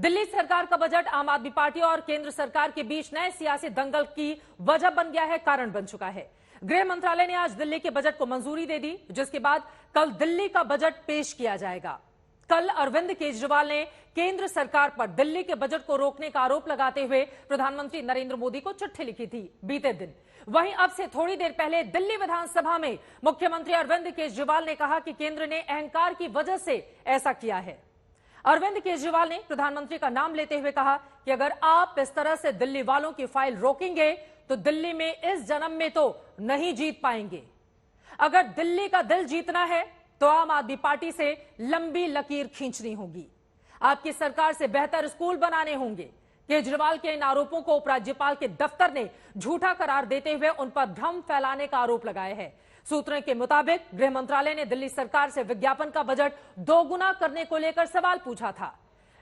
दिल्ली सरकार का बजट आम आदमी पार्टी और केंद्र सरकार के बीच नए सियासी दंगल की वजह बन गया है, कारण बन चुका है। गृह मंत्रालय ने आज दिल्ली के बजट को मंजूरी दे दी, जिसके बाद कल दिल्ली का बजट पेश किया जाएगा। कल अरविंद केजरीवाल ने केंद्र सरकार पर दिल्ली के बजट को रोकने का आरोप लगाते हुए प्रधानमंत्री नरेंद्र मोदी को चिट्ठी लिखी थी बीते दिन। वहीं अब से थोड़ी देर पहले दिल्ली विधानसभा में मुख्यमंत्री अरविंद केजरीवाल ने कहा कि केंद्र ने अहंकार की वजह से ऐसा किया है। अरविंद केजरीवाल ने प्रधानमंत्री का नाम लेते हुए कहा कि अगर आप इस तरह से दिल्ली वालों की फाइल रोकेंगे तो दिल्ली में इस जन्म में तो नहीं जीत पाएंगे। अगर दिल्ली का दिल जीतना है तो आम आदमी पार्टी से लंबी लकीर खींचनी होगी, आपकी सरकार से बेहतर स्कूल बनाने होंगे। केजरीवाल के इन आरोपों को उपराज्यपाल के दफ्तर ने झूठा करार देते हुए उन पर भ्रम फैलाने का आरोप लगाया है। सूत्रों के मुताबिक गृह मंत्रालय ने दिल्ली सरकार से विज्ञापन का बजट दोगुना करने को लेकर सवाल पूछा था।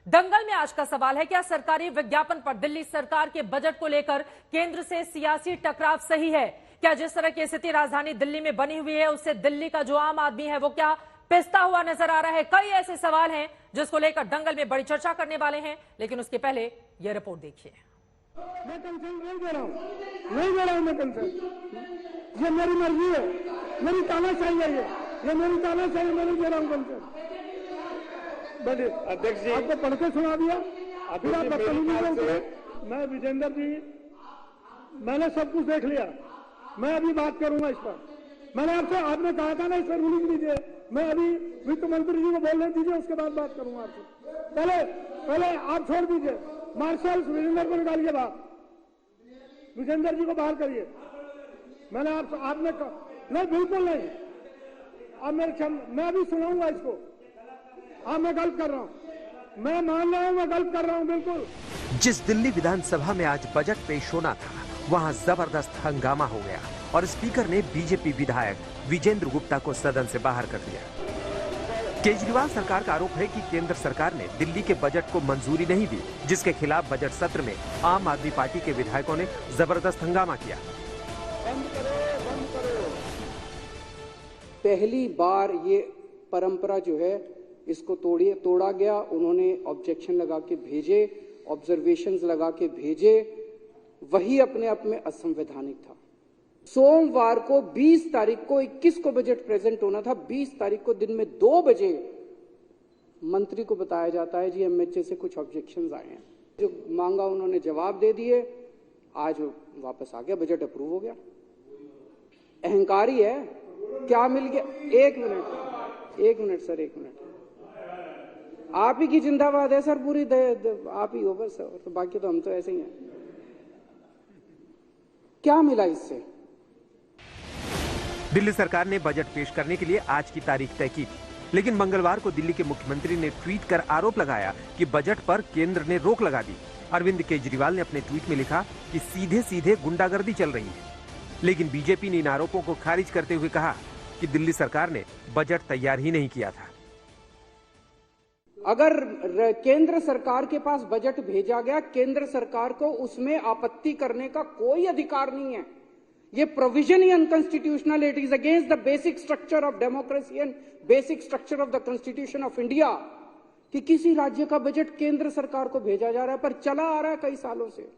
दंगल में आज का सवाल है, क्या सरकारी विज्ञापन पर दिल्ली सरकार के बजट को लेकर केंद्र से सियासी टकराव सही है? क्या जिस तरह की स्थिति राजधानी दिल्ली में बनी हुई है उससे दिल्ली का जो आम आदमी है वो क्या पिसता हुआ नजर आ रहा है? कई ऐसे सवाल हैं जिसको लेकर दंगल में बड़ी चर्चा करने वाले हैं, लेकिन उसके पहले यह रिपोर्ट देखिए। मैं कंसर्न नहीं दे रहा हूं मैं कंसर्न, ये मेरी मर्जी है, मेरी तानाशाही है, ये मेरी तानाशाही, मैं नहीं दे रहा हूं कंसर्न। बट अध्यक्ष जी आपको पढ़ के सुना दिया, फिर आप बदतमीजी से। मैं विजेंद्र जी, मैंने सब कुछ देख लिया, मैं अभी बात करूंगा इस पर। मैंने आपने कहा था ना इस पर रूलिंग दीजिए, मैं अभी वित्त मंत्री जी को बोलने दीजिए, उसके बाद बात करूंगा आपसे। पहले आप छोड़ दीजिए, मार्शल विजेंद्र को निकालिए बाहर, विजेंद्र जी को बाहर करिए। मैंने आपने नहीं, बिल्कुल नहीं। अब मैं अभी सुनाऊंगा इसको। मैं गलत कर रहा हूं, मैं मान रहा हूं मैं गलत कर रहा हूं, बिल्कुल। जिस दिल्ली विधानसभा में आज बजट पेश होना था, वहां जबरदस्त हंगामा हो गया और स्पीकर ने बीजेपी विधायक विजेंद्र गुप्ता को सदन से बाहर कर दिया। केजरीवाल सरकार का आरोप है कि केंद्र सरकार ने दिल्ली के बजट को मंजूरी नहीं दी, जिसके खिलाफ बजट सत्र में आम आदमी पार्टी के विधायकों ने जबरदस्त हंगामा किया। बंद करो। पहली बार ये परंपरा जो है इसको तोड़ा गया। उन्होंने ऑब्जेक्शन लगा के भेजे, ऑब्जर्वेशंस लगा के भेजे, वही अपने आप में असंवैधानिक था। सोमवार को 20 तारीख को 21 को बजट प्रेजेंट होना था। 20 तारीख को दिन में 2 बजे मंत्री को बताया जाता है जी एमएचए से कुछ ऑब्जेक्शंस आए हैं। जो मांगा उन्होंने जवाब दे दिए, आज वापस आ गया, बजट अप्रूव हो गया। अहंकारी है, क्या मिल गया? एक मिनट सर, एक मिनट। आप ही की जिंदाबाद है सर, पूरी आप ही हो बस, तो बाकी तो हम तो ऐसे ही हैं। क्या मिला इससे? दिल्ली सरकार ने बजट पेश करने के लिए आज की तारीख तय की थी, लेकिन मंगलवार को दिल्ली के मुख्यमंत्री ने ट्वीट कर आरोप लगाया कि बजट पर केंद्र ने रोक लगा दी। अरविंद केजरीवाल ने अपने ट्वीट में लिखा कि सीधे सीधे गुंडागर्दी चल रही है, लेकिन बीजेपी ने इन आरोपों को खारिज करते हुए कहा कि दिल्ली सरकार ने बजट तैयार ही नहीं किया था। अगर केंद्र सरकार के पास बजट भेजा गया, केंद्र सरकार को उसमें आपत्ति करने का कोई अधिकार नहीं है। ये provision he unconstitutional, it is against the basic structure of democracy and basic structure of the constitution of India कि किसी राज्य का बजट केंद्र सरकार को भेजा जा रहा है, पर चला आ रहा है कई सालों से।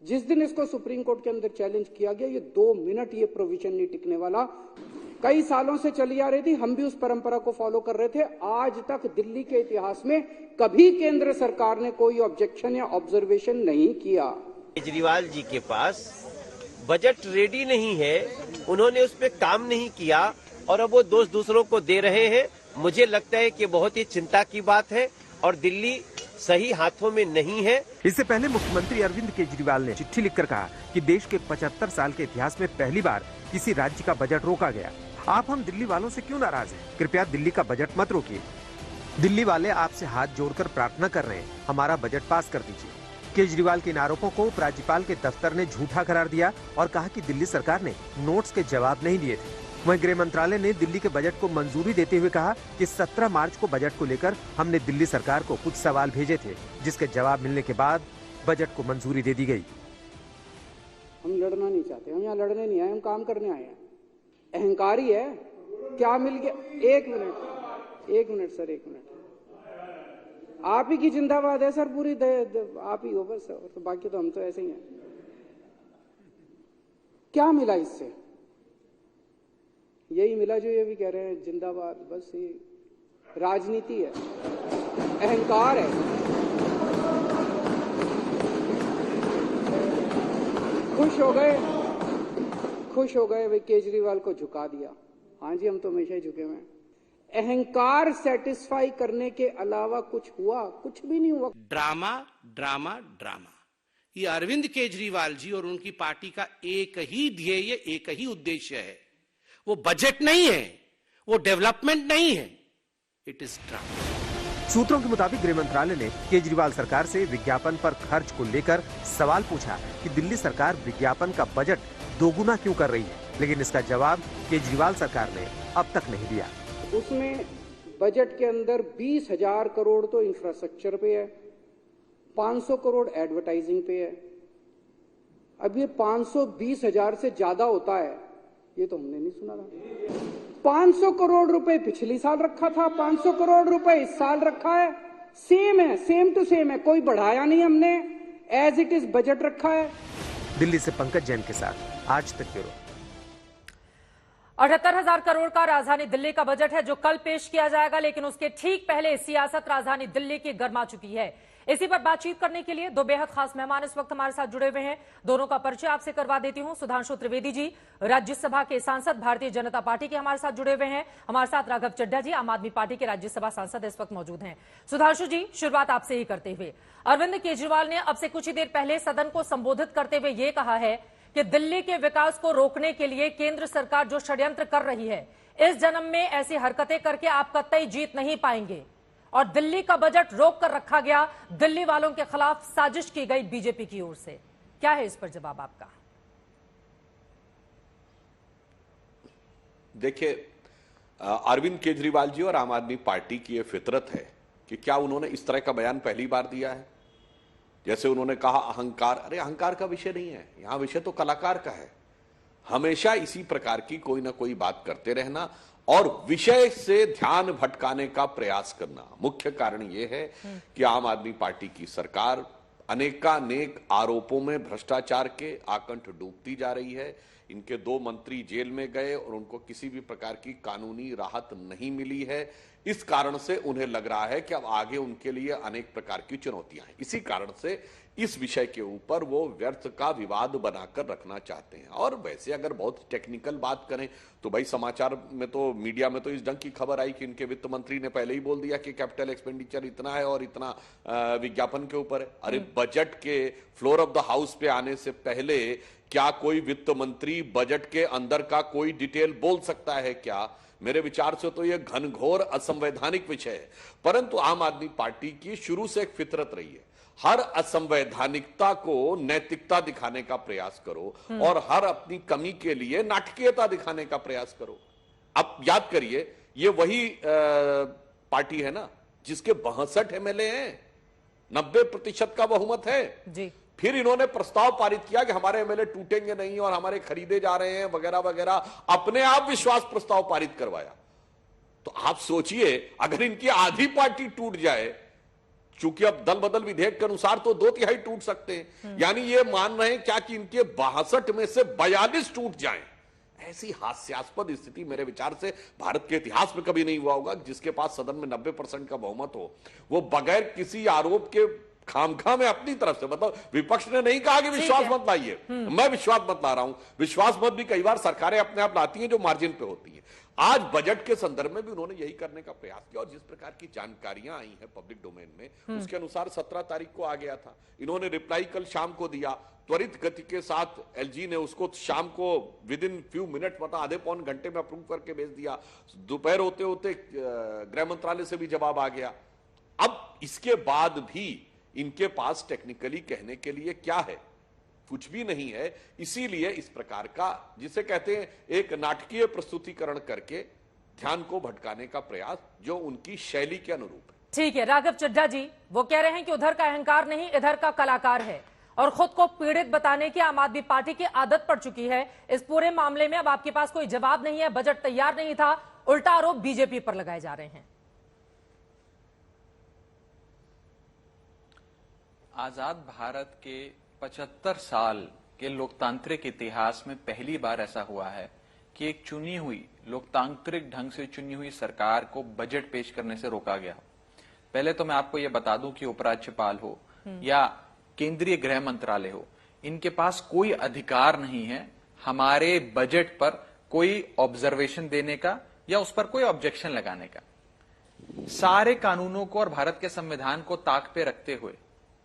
जिस दिन इसको सुप्रीम कोर्ट के अंदर चैलेंज किया गया, ये 2 मिनट ये प्रोविजन नहीं टिकने वाला। कई सालों से चली आ रही थी, हम भी उस परंपरा को फॉलो कर रहे थे। आज तक दिल्ली के इतिहास में कभी केंद्र सरकार ने कोई ऑब्जेक्शन या ऑब्जर्वेशन नहीं किया। केजरीवाल जी के पास बजट रेडी नहीं है, उन्होंने उस पर काम नहीं किया और अब वो दोष दूसरों को दे रहे हैं। मुझे लगता है कि बहुत ही चिंता की बात है और दिल्ली सही हाथों में नहीं है। इससे पहले मुख्यमंत्री अरविंद केजरीवाल ने चिट्ठी लिखकर कहा कि देश के 75 साल के इतिहास में पहली बार किसी राज्य का बजट रोका गया। आप हम दिल्ली वालों से क्यों नाराज हैं? कृपया दिल्ली का बजट मत रोकिए। दिल्ली वाले आपसे हाथ जोड़कर प्रार्थना कर रहे हैं, हमारा बजट पास कर दीजिए। केजरीवाल के इन आरोपों को उपराज्यपाल के दफ्तर ने झूठा करार दिया और कहा कि दिल्ली सरकार ने नोट्स के जवाब नहीं दिए थे। वहीं गृह मंत्रालय ने दिल्ली के बजट को मंजूरी देते हुए कहा कि 17 मार्च को बजट को लेकर हमने दिल्ली सरकार को कुछ सवाल भेजे थे, जिसके जवाब मिलने के बाद बजट को मंजूरी दे दी गई। हम लड़ना नहीं चाहते, हम यहाँ लड़ने नहीं आए, हम काम करने आए हैं। अहंकारी है, क्या मिल गया? एक मिनट सर, एक मिनट। आप ही की जिंदाबाद है सर, पूरी आप ही हो बस, तो बाकी तो हम तो ऐसे ही हैं। क्या मिला इससे? यही मिला जो ये भी कह रहे हैं जिंदाबाद, बस ये राजनीति है, अहंकार है। खुश हो गए वे केजरीवाल को झुका दिया। हाँ जी, हम तो हमेशा ही झुके हुए हैं। अहंकार सेटिस्फाई करने के अलावा कुछ हुआ? कुछ भी नहीं हुआ। Drama drama drama. ये अरविंद केजरीवाल जी और उनकी पार्टी का एक ही ध्येय, एक ही उद्देश्य है। वो बजट नहीं है, वो डेवलपमेंट नहीं है, इट इज ड्रामा। सूत्रों के मुताबिक गृह मंत्रालय ने केजरीवाल सरकार से विज्ञापन पर खर्च को लेकर सवाल पूछा कि दिल्ली सरकार विज्ञापन का बजट दोगुना क्यों कर रही है, लेकिन इसका जवाब केजरीवाल सरकार ने अब तक नहीं दिया। उसमें बजट के अंदर 20,000 करोड़ तो इंफ्रास्ट्रक्चर पे है, 500 करोड़ एडवर्टाइजिंग पे है। अब ये 520,000 से ज्यादा होता है, ये तो हमने नहीं सुना था। 500 करोड़ रुपए पिछली साल रखा था, 500 करोड़ रुपए इस साल रखा है। सेम है, सेम टू सेम है, कोई बढ़ाया नहीं हमने, एज इट इज बजट रखा है। दिल्ली से पंकज जैन के साथ आज तक ब्यूरो। 78,000 करोड़ का राजधानी दिल्ली का बजट है जो कल पेश किया जाएगा, लेकिन उसके ठीक पहले सियासत राजधानी दिल्ली की गर्मा चुकी है। इसी पर बातचीत करने के लिए दो बेहद खास मेहमान इस वक्त हमारे साथ जुड़े हुए हैं। दोनों का परिचय आपसे करवा देती हूं। सुधांशु त्रिवेदी जी राज्यसभा के सांसद, भारतीय जनता पार्टी के हमारे साथ जुड़े हुए हैं। हमारे साथ राघव चड्ढा जी, आम आदमी पार्टी के राज्यसभा सांसद इस वक्त मौजूद हैं। सुधांशु जी, शुरुआत आपसे ही करते हुए, अरविंद केजरीवाल ने अब से कुछ ही देर पहले सदन को संबोधित करते हुए ये कहा है कि दिल्ली के विकास को रोकने के लिए केंद्र सरकार जो षड्यंत्र कर रही है, इस जन्म में ऐसी हरकतें करके आप कतई जीत नहीं पाएंगे और दिल्ली का बजट रोक कर रखा गया, दिल्ली वालों के खिलाफ साजिश की गई बीजेपी की ओर से। क्या है इस पर जवाब आपका? देखिए, अरविंद केजरीवाल जी और आम आदमी पार्टी की यह फितरत है कि क्या उन्होंने इस तरह का बयान पहली बार दिया है? जैसे उन्होंने कहा अहंकार, अरे अहंकार का विषय नहीं है, यहां विषय तो कलाकार का है। हमेशा इसी प्रकार की कोई ना कोई बात करते रहना और विषय से ध्यान भटकाने का प्रयास करना। मुख्य कारण यह है कि आम आदमी पार्टी की सरकार अनेकानेक आरोपों में भ्रष्टाचार के आकंठ डूबती जा रही है। इनके 2 मंत्री जेल में गए और उनको किसी भी प्रकार की कानूनी राहत नहीं मिली है। इस कारण से उन्हें लग रहा है कि अब आगे उनके लिए अनेक प्रकार की चुनौतियां हैं। इसी कारण से इस विषय के ऊपर वो व्यर्थ का विवाद बनाकर रखना चाहते हैं। और वैसे अगर बहुत टेक्निकल बात करें तो भाई समाचार में तो, मीडिया में तो इस ढंग की खबर आई कि इनके वित्त मंत्री ने पहले ही बोल दिया कि कैपिटल एक्सपेंडिचर इतना है और इतना विज्ञापन के ऊपर है। अरे बजट के फ्लोर ऑफ द हाउस पे आने से पहले क्या कोई वित्त मंत्री बजट के अंदर का कोई डिटेल बोल सकता है क्या? मेरे विचार से तो यह घनघोर असंवैधानिक विषय है। परंतु आम आदमी पार्टी की शुरू से एक फितरत रही है, हर असंवैधानिकता को नैतिकता दिखाने का प्रयास करो और हर अपनी कमी के लिए नाटकीयता दिखाने का प्रयास करो। अब याद करिए, ये वही पार्टी है ना जिसके 62 एमएलए हैं, 90% का बहुमत है जी। फिर इन्होंने प्रस्ताव पारित किया कि हमारे एमएलए टूटेंगे नहीं और हमारे खरीदे जा रहे हैं वगैरह वगैरह, अपने आप विश्वास प्रस्ताव पारित करवाया। तो आप सोचिए, अगर इनकी आधी पार्टी टूट जाए, चूंकि अब दल बदल विधेयक के अनुसार तो 2/3 टूट सकते हैं, यानी ये मान रहे हैं क्या कि इनके 62 में से 42 टूट जाएं। ऐसी हास्यास्पद स्थिति मेरे विचार से भारत के इतिहास में कभी नहीं हुआ होगा। जिसके पास सदन में 90% का बहुमत हो, वो बगैर किसी आरोप के खामखा में अपनी तरफ से, मतलब विपक्ष ने नहीं कहा कि विश्वास मत लाइए, मैं विश्वास मत ला रहा हूं। विश्वास मत भी कई बार सरकारें अपने आप लाती हैं जो मार्जिन पे होती हैं। आज बजट के संदर्भ में भी उन्होंने यही करने का प्रयास किया और जिस प्रकार की जानकारियां आई हैं पब्लिक डोमेन में, उसके अनुसार 17 तारीख को आ गया था। इन्होंने रिप्लाई कल शाम को दिया, त्वरित गति के साथ एलजी ने उसको शाम को विद इन फ्यू मिनट, मतलब आधे पौन घंटे में अप्रूव करके भेज दिया। दोपहर होते होते गृह मंत्रालय से भी जवाब आ गया। अब इसके बाद भी इनके पास टेक्निकली कहने के लिए क्या है? कुछ भी नहीं है। इसीलिए इस प्रकार का, जिसे कहते हैं एक नाटकीय प्रस्तुतिकरण करके ध्यान को भटकाने का प्रयास, जो उनकी शैली के अनुरूप है। ठीक है राघव चड्ढा जी, वो कह रहे हैं कि उधर का अहंकार नहीं, इधर का कलाकार है और खुद को पीड़ित बताने की आम आदमी पार्टी की आदत पड़ चुकी है। इस पूरे मामले में अब आपके पास कोई जवाब नहीं है, बजट तैयार नहीं था, उल्टा आरोप बीजेपी पर लगाए जा रहे हैं। आजाद भारत के 75 साल के लोकतांत्रिक इतिहास में पहली बार ऐसा हुआ है कि एक चुनी हुई लोकतांत्रिक ढंग से चुनी हुई सरकार को बजट पेश करने से रोका गया। पहले तो मैं आपको यह बता दूं कि उपराज्यपाल हो या केंद्रीय गृह मंत्रालय हो, इनके पास कोई अधिकार नहीं है हमारे बजट पर कोई ऑब्जर्वेशन देने का या उस पर कोई ऑब्जेक्शन लगाने का। सारे कानूनों को और भारत के संविधान को ताक पे रखते हुए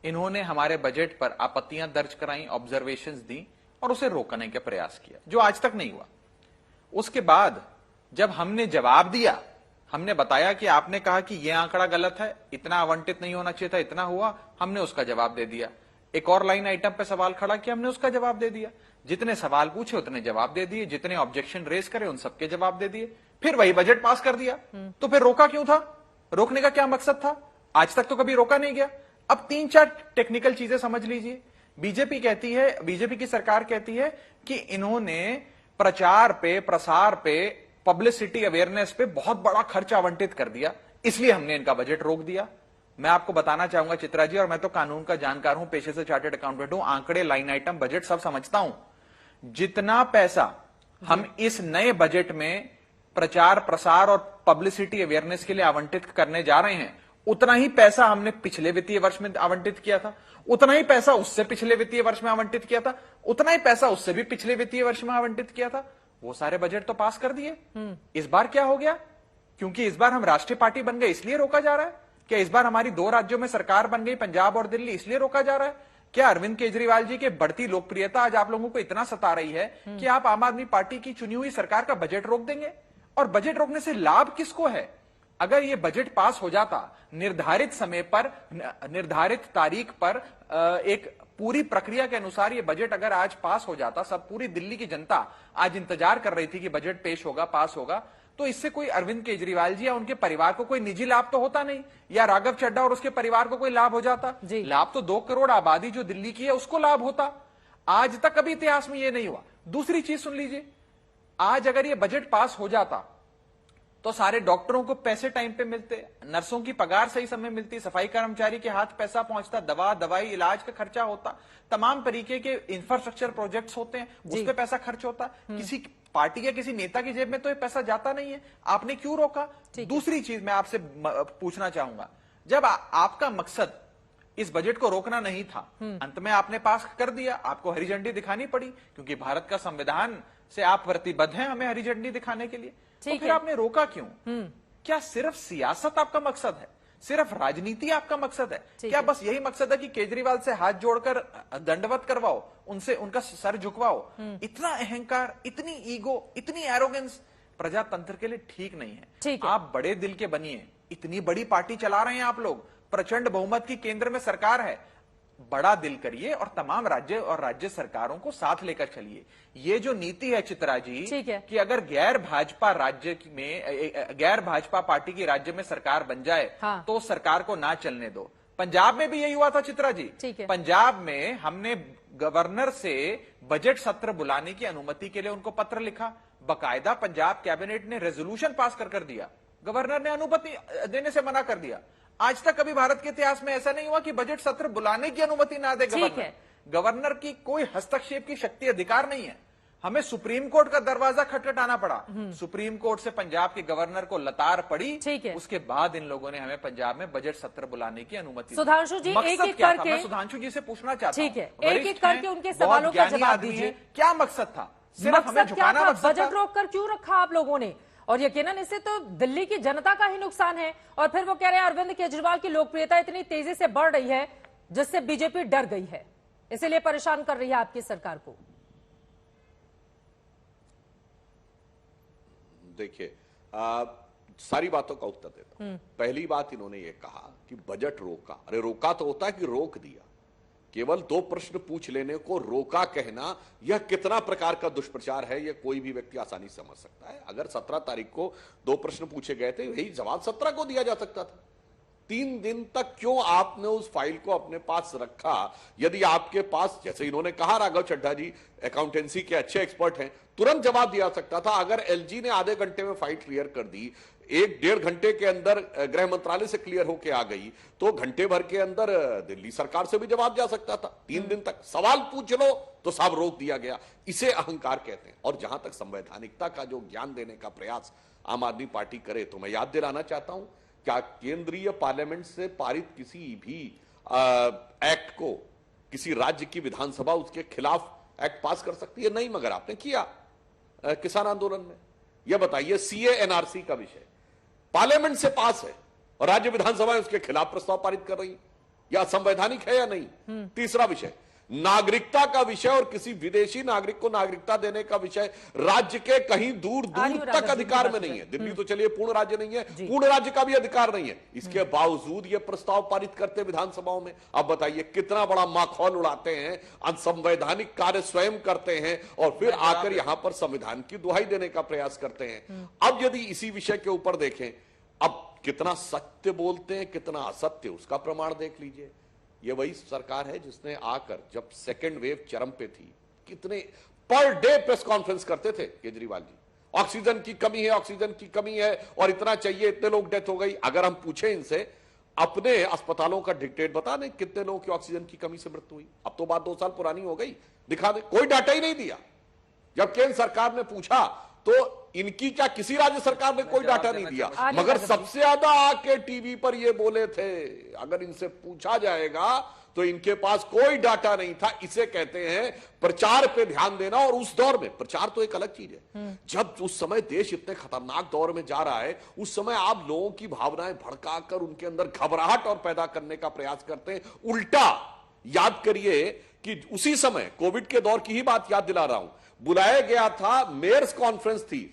इन्होंने हमारे बजट पर आपत्तियां दर्ज कराई, ऑब्जर्वेशंस दी और उसे रोकने का प्रयास किया, जो आज तक नहीं हुआ। उसके बाद जब हमने जवाब दिया, हमने बताया कि आपने कहा कि यह आंकड़ा गलत है, इतना आवंटित नहीं होना चाहिए था, इतना हुआ, हमने उसका जवाब दे दिया। एक और लाइन आइटम पे सवाल खड़ा किया, हमने उसका जवाब दे दिया। जितने सवाल पूछे उतने जवाब दे दिए, जितने ऑब्जेक्शन रेज करे उन सबके जवाब दे दिए, फिर वही बजट पास कर दिया। तो फिर रोका क्यों था? रोकने का क्या मकसद था? आज तक तो कभी रोका नहीं गया। अब 3-4 टेक्निकल चीजें समझ लीजिए। बीजेपी कहती है, बीजेपी की सरकार कहती है कि इन्होंने प्रचार पे, प्रसार पे, पब्लिसिटी अवेयरनेस पे बहुत बड़ा खर्च आवंटित कर दिया, इसलिए हमने इनका बजट रोक दिया। मैं आपको बताना चाहूंगा चित्रा जी, और मैं तो कानून का जानकार हूं, पेशे से चार्टर्ड अकाउंटेंट हूं, आंकड़े, लाइन आइटम, बजट सब समझता हूं। जितना पैसा हम इस नए बजट में प्रचार, प्रसार और पब्लिसिटी अवेयरनेस के लिए आवंटित करने जा रहे हैं, उतना ही पैसा हमने पिछले वित्तीय वर्ष में आवंटित किया था, उतना ही पैसा उससे पिछले वित्तीय वर्ष में आवंटित किया था, उतना ही पैसा उससे भी पिछले वित्तीय वर्ष में आवंटित किया था। वो सारे बजट तो पास कर दिए। इस बार क्या हो गया? क्योंकि इस बार हम राष्ट्रीय पार्टी बन गए इसलिए रोका जा रहा है? क्या इस बार हमारी 2 राज्यों में सरकार बन गई, पंजाब और दिल्ली, इसलिए रोका जा रहा है? क्या अरविंद केजरीवाल जी की बढ़ती लोकप्रियता आज आप लोगों को इतना सता रही है कि आप आम आदमी पार्टी की चुनी हुई सरकार का बजट रोक देंगे? और बजट रोकने से लाभ किसको है? अगर ये बजट पास हो जाता निर्धारित समय पर, निर्धारित तारीख पर, एक पूरी प्रक्रिया के अनुसार ये बजट अगर आज पास हो जाता, सब पूरी दिल्ली की जनता आज इंतजार कर रही थी कि बजट पेश होगा, पास होगा, तो इससे कोई अरविंद केजरीवाल जी या उनके परिवार को कोई निजी लाभ तो होता नहीं, या राघव चड्ढा और उसके परिवार को कोई लाभ हो जाता। लाभ तो 2 करोड़ आबादी जो दिल्ली की है उसको लाभ होता। आज तक कभी इतिहास में यह नहीं हुआ। दूसरी चीज सुन लीजिए, आज अगर ये बजट पास हो जाता तो सारे डॉक्टरों को पैसे टाइम पे मिलते, नर्सों की पगार सही समय मिलती, सफाई कर्मचारी के हाथ पैसा पहुंचता, दवा, दवाई, इलाज का खर्चा होता, तमाम तरीके के इंफ्रास्ट्रक्चर प्रोजेक्ट्स होते हैं, उस पर पैसा खर्च होता। किसी पार्टी या किसी नेता की जेब में तो ये पैसा जाता नहीं है, आपने क्यों रोका? दूसरी चीज मैं आपसे पूछना चाहूंगा, जब आपका मकसद इस बजट को रोकना नहीं था, अंत में आपने पास कर दिया, आपको हरी झंडी दिखानी पड़ी, क्योंकि भारत का संविधान से आप प्रतिबद्ध हैं हमें हरी झंडी दिखाने के लिए, तो फिर आपने रोका क्यों? क्या सिर्फ सियासत आपका मकसद है? सिर्फ राजनीति आपका मकसद है? क्या बस यही मकसद है कि केजरीवाल से हाथ जोड़कर दंडवत करवाओ, उनसे उनका सर झुकवाओ? इतना अहंकार, इतनी ईगो, इतनी एरोगेंस प्रजातंत्र के लिए ठीक नहीं है। आप बड़े दिल के बनिए, इतनी बड़ी पार्टी चला रहे हैं आप लोग, प्रचंड बहुमत की केंद्र में सरकार है, बड़ा दिल करिए और तमाम राज्य और राज्य सरकारों को साथ लेकर चलिए। ये जो नीति है चित्रा जी कि अगर गैर भाजपा राज्य में, गैर भाजपा पार्टी की राज्य में सरकार बन जाए तो सरकार को ना चलने दो। पंजाब में भी यही हुआ था चित्रा जी। पंजाब में हमने गवर्नर से बजट सत्र बुलाने की अनुमति के लिए उनको पत्र लिखा, बकायदा पंजाब कैबिनेट ने रेजोल्यूशन पास कर दिया, गवर्नर ने अनुमति देने से मना कर दिया। आज तक कभी भारत के इतिहास में ऐसा नहीं हुआ कि बजट सत्र बुलाने की अनुमति ना दे गवर्नर। गवर्नर की कोई हस्तक्षेप की शक्ति, अधिकार नहीं है। हमें सुप्रीम कोर्ट का दरवाजा खटखटाना पड़ा, सुप्रीम कोर्ट से पंजाब के गवर्नर को लतार पड़ी, उसके बाद इन लोगों ने हमें पंजाब में बजट सत्र बुलाने की अनुमति दी। सुधांशु जी, एक-एक करके मैं सुधांशु जी से पूछना चाहता हूं, एक-एक करके उनके सवालों का जवाब दीजिए। क्या मकसद था? सिर्फ हमें झुकाना मकसद था? बजट रोक कर क्यों रखा आप लोगों ने? और यकीनन इससे तो दिल्ली की जनता का ही नुकसान है। और फिर वो कह रहे हैं अरविंद केजरीवाल की लोकप्रियता इतनी तेजी से बढ़ रही है जिससे बीजेपी डर गई है, इसीलिए परेशान कर रही है आपकी सरकार को। देखिए, सारी बातों का उत्तर देता हूं। पहली बात, इन्होंने ये कहा कि बजट रोका। अरे रोका तो होता है कि रोक दिया। केवल 2 प्रश्न पूछ लेने को रोका कहना, यह कितना प्रकार का दुष्प्रचार है, यह कोई भी व्यक्ति आसानी से समझ सकता है। अगर 17 तारीख को 2 प्रश्न पूछे गए थे, यही जवाब 17 को दिया जा सकता था। 3 दिन तक क्यों आपने उस फाइल को अपने पास रखा? यदि आपके पास, जैसे इन्होंने कहा, राघव चड्ढा जी अकाउंटेंसी के अच्छे एक्सपर्ट हैं, तुरंत जवाब दिया सकता था। अगर एलजी ने आधे घंटे में फाइल क्लियर कर दी, 1-1.5 घंटे के अंदर गृह मंत्रालय से क्लियर होके आ गई तो घंटे भर के अंदर दिल्ली सरकार से भी जवाब जा सकता था। 3 दिन तक सवाल पूछ लो तो सब रोक दिया गया। इसे अहंकार कहते हैं। और जहां तक संवैधानिकता का जो ज्ञान देने का प्रयास आम आदमी पार्टी करे तो मैं याद दिलाना चाहता हूं, क्या केंद्रीय पार्लियामेंट से पारित किसी भी एक्ट को किसी राज्य की विधानसभा उसके खिलाफ एक्ट पास कर सकती है? नहीं, मगर आपने किया किसान आंदोलन में। यह बताइए, सीए एनआरसी का विषय पार्लियामेंट से पास है और राज्य विधानसभाएं उसके खिलाफ प्रस्ताव पारित कर रही, यह संवैधानिक है या नहीं? तीसरा विषय नागरिकता का विषय और किसी विदेशी नागरिक को नागरिकता देने का विषय राज्य के कहीं दूर दूर तक अधिकार में नहीं है। दिल्ली तो चलिए पूर्ण राज्य नहीं है, पूर्ण राज्य का भी अधिकार नहीं है, इसके बावजूद ये प्रस्ताव पारित करते विधानसभाओं में। अब बताइए कितना बड़ा माखौल उड़ाते हैं, असंवैधानिक कार्य स्वयं करते हैं और फिर आकर यहां पर संविधान की दुहाई देने का प्रयास करते हैं। अब यदि इसी विषय के ऊपर देखें, अब कितना सत्य बोलते हैं कितना असत्य, उसका प्रमाण देख लीजिए। ये वही सरकार है जिसने आकर जब सेकेंड वेव चरम पे थी, कितने पर डे प्रेस कॉन्फ्रेंस करते थे केजरीवाल जी, ऑक्सीजन की कमी है, ऑक्सीजन की कमी है और इतना चाहिए, इतने लोग डेथ हो गई। अगर हम पूछे इनसे अपने अस्पतालों का डिक्टेट बता दें कितने लोगों की ऑक्सीजन की कमी से मृत्यु हुई। अब तो बात 2 साल पुरानी हो गई, दिखा दे। कोई डाटा ही नहीं दिया। जब केंद्र सरकार ने पूछा तो इनकी क्या किसी राज्य सरकार ने कोई डाटा नहीं दिया, मगर सबसे ज्यादा आके टीवी पर ये बोले थे। अगर इनसे पूछा जाएगा तो इनके पास कोई डाटा नहीं था। इसे कहते हैं प्रचार पे ध्यान देना। और उस दौर में प्रचार तो एक अलग चीज है, जब उस समय देश इतने खतरनाक दौर में जा रहा है, उस समय आप लोगों की भावनाएं भड़काकर उनके अंदर घबराहट और पैदा करने का प्रयास करते हैं। उल्टा याद करिए कि उसी समय कोविड के दौर की ही बात याद दिला रहा हूं, बुलाया गया था, मेयर्स कॉन्फ्रेंस थी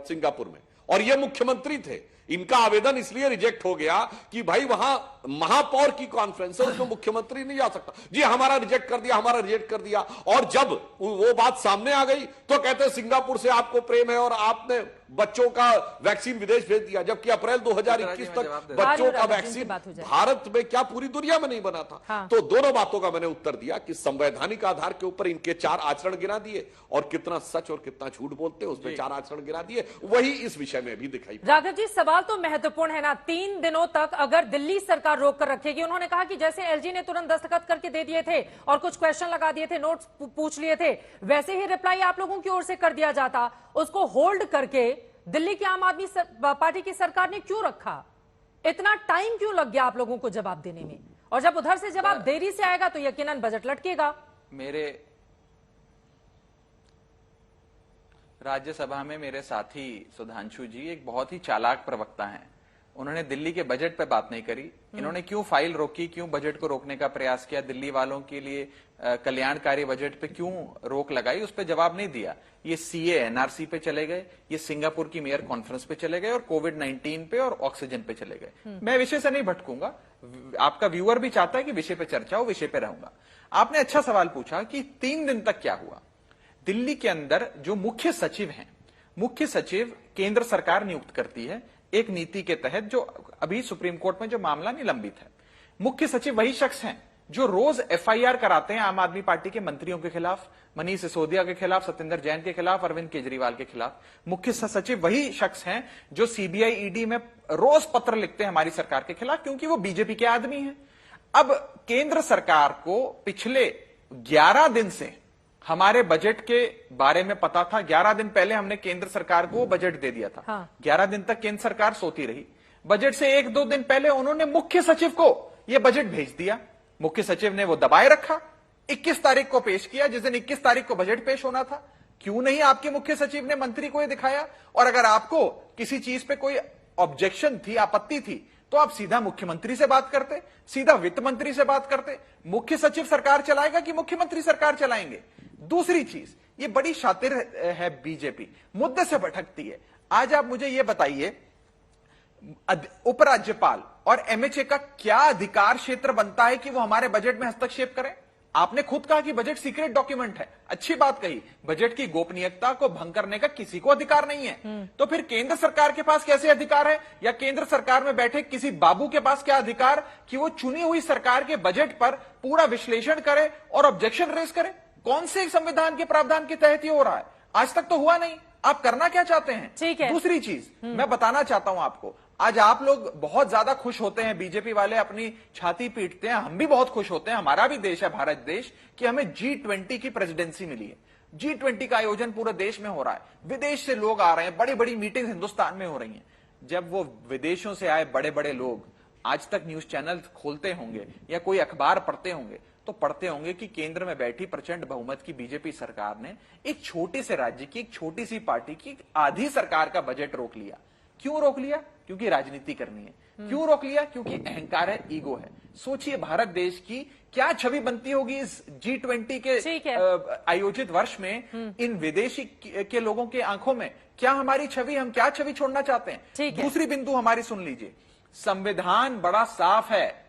सिंगापुर में और ये मुख्यमंत्री थे। इनका आवेदन इसलिए रिजेक्ट हो गया कि भाई वहां महापौर की कॉन्फ्रेंस है, उसमें मुख्यमंत्री नहीं जा सकता। जी हमारा रिजेक्ट कर दिया, हमारा रिजेक्ट कर दिया। और जब वो बात सामने आ गई तो कहते हैं सिंगापुर से आपको प्रेम है और आपने बच्चों का वैक्सीन विदेश भेज दिया, जबकि अप्रैल 2021 तक बच्चों का वैक्सीन भारत में क्या पूरी दुनिया में नहीं बना था। हाँ। तो दोनों बातों का मैंने उत्तर दिया कि संवैधानिक आधार के ऊपर इनके 4 आचरण गिना दिए और कितना सच और कितना झूठ बोलते हैं उसमें 4 आचरण गिना दिए। वही इस विषय में भी दिखाई। राघव जी, सवाल तो महत्वपूर्ण है ना, 3 दिनों तक अगर दिल्ली सरकार रोक कर रखेगी, उन्होंने कहा कि जैसे एलजी ने तुरंत दस्तखत करके दे दिए थे और कुछ क्वेश्चन लगा दिए थे, नोट्स पूछ लिए थे, वैसे ही रिप्लाई आप लोगों की ओर से कर दिया जाता, उसको होल्ड करके दिल्ली की आम आदमी पार्टी की सरकार ने क्यों रखा? इतना टाइम क्यों लग गया आप लोगों को जवाब देने में? और जब उधर से जवाब देरी से आएगा तो यकीनन बजट लटकेगा। मेरे राज्यसभा में मेरे साथी सुधांशु जी एक बहुत ही चालाक प्रवक्ता हैं। उन्होंने दिल्ली के बजट पे बात नहीं करी। इन्होंने क्यों फाइल रोकी, क्यों बजट को रोकने का प्रयास किया, दिल्ली वालों के लिए कल्याणकारी बजट पे क्यों रोक लगाई, उस पर जवाब नहीं दिया। ये सीए एनआरसी पे चले गए, ये सिंगापुर की मेयर कॉन्फ्रेंस पे चले गए और कोविड-19 पे और ऑक्सीजन पे चले गए। मैं विषय से नहीं भटकूंगा, आपका व्यूअर भी चाहता है कि विषय पे चर्चा हो, विषय पे रहूंगा। आपने अच्छा सवाल पूछा कि 3 दिन तक क्या हुआ। दिल्ली के अंदर जो मुख्य सचिव हैं, मुख्य सचिव केंद्र सरकार नियुक्त करती है एक नीति के तहत, जो अभी सुप्रीम कोर्ट में जो मामला निलंबित है। मुख्य सचिव वही शख्स हैं जो रोज एफआईआर कराते हैं आम आदमी पार्टी के मंत्रियों के खिलाफ, मनीष सिसोदिया के खिलाफ, सत्येंद्र जैन के खिलाफ, अरविंद केजरीवाल के खिलाफ। मुख्य सचिव वही शख्स हैं जो सीबीआई ईडी में रोज पत्र लिखते हैं हमारी सरकार के खिलाफ, क्योंकि वो बीजेपी के आदमी हैं। अब केंद्र सरकार को पिछले 11 दिन से हमारे बजट के बारे में पता था। 11 दिन पहले हमने केंद्र सरकार को बजट दे दिया था। हाँ। 11 दिन तक केंद्र सरकार सोती रही। बजट से 1-2 दिन पहले उन्होंने मुख्य सचिव को यह बजट भेज दिया। मुख्य सचिव ने वो दबाए रखा, 21 तारीख को पेश किया, जिस दिन 21 तारीख को बजट पेश होना था। क्यों नहीं आपके मुख्य सचिव ने मंत्री को यह दिखाया? और अगर आपको किसी चीज पे कोई ऑब्जेक्शन थी, आपत्ति थी, तो आप सीधा मुख्यमंत्री से बात करते, सीधा वित्त मंत्री से बात करते। मुख्य सचिव सरकार चलाएगा कि मुख्यमंत्री सरकार चलाएंगे? दूसरी चीज, ये बड़ी शातिर है बीजेपी, मुद्दे से भटकती है। आज आप मुझे ये बताइए, उपराज्यपाल और एमएचए का क्या अधिकार क्षेत्र बनता है कि वो हमारे बजट में हस्तक्षेप करें? आपने खुद कहा कि बजट सीक्रेट डॉक्यूमेंट है, अच्छी बात कही। बजट की गोपनीयता को भंग करने का किसी को अधिकार नहीं है। तो फिर केंद्र सरकार के पास कैसे अधिकार है, या केंद्र सरकार में बैठे किसी बाबू के पास क्या अधिकार कि वो चुनी हुई सरकार के बजट पर पूरा विश्लेषण करे और ऑब्जेक्शन रेज करे? कौन से संविधान के प्रावधान के तहत ये हो रहा है? आज तक तो हुआ नहीं। आप करना क्या चाहते हैं? ठीक है। दूसरी चीज मैं बताना चाहता हूं आपको, आज आप लोग बहुत ज्यादा खुश होते हैं, बीजेपी वाले अपनी छाती पीटते हैं, हम भी बहुत खुश होते हैं, हमारा भी देश है भारत देश, कि हमें G20 की प्रेसिडेंसी मिली है। G20 का आयोजन पूरे देश में हो रहा है, विदेश से लोग आ रहे हैं, बड़ी बड़ी मीटिंग हिंदुस्तान में हो रही हैं। जब वो विदेशों से आए बड़े बड़े लोग आज तक न्यूज चैनल खोलते होंगे या कोई अखबार पढ़ते होंगे तो पढ़ते होंगे कि केंद्र में बैठी प्रचंड बहुमत की बीजेपी सरकार ने एक छोटे से राज्य की, एक छोटी सी पार्टी की आधी सरकार का बजट रोक लिया। क्यों रोक लिया? क्योंकि राजनीति करनी है। क्यों रोक लिया? क्योंकि अहंकार है, ईगो है। सोचिए भारत देश की क्या छवि बनती होगी इस G20 के आयोजित वर्ष में इन विदेशी के लोगों के आंखों में, क्या हमारी छवि, हम क्या छवि छोड़ना चाहते हैं? दूसरी बिंदु हमारी सुन लीजिए, संविधान बड़ा साफ है,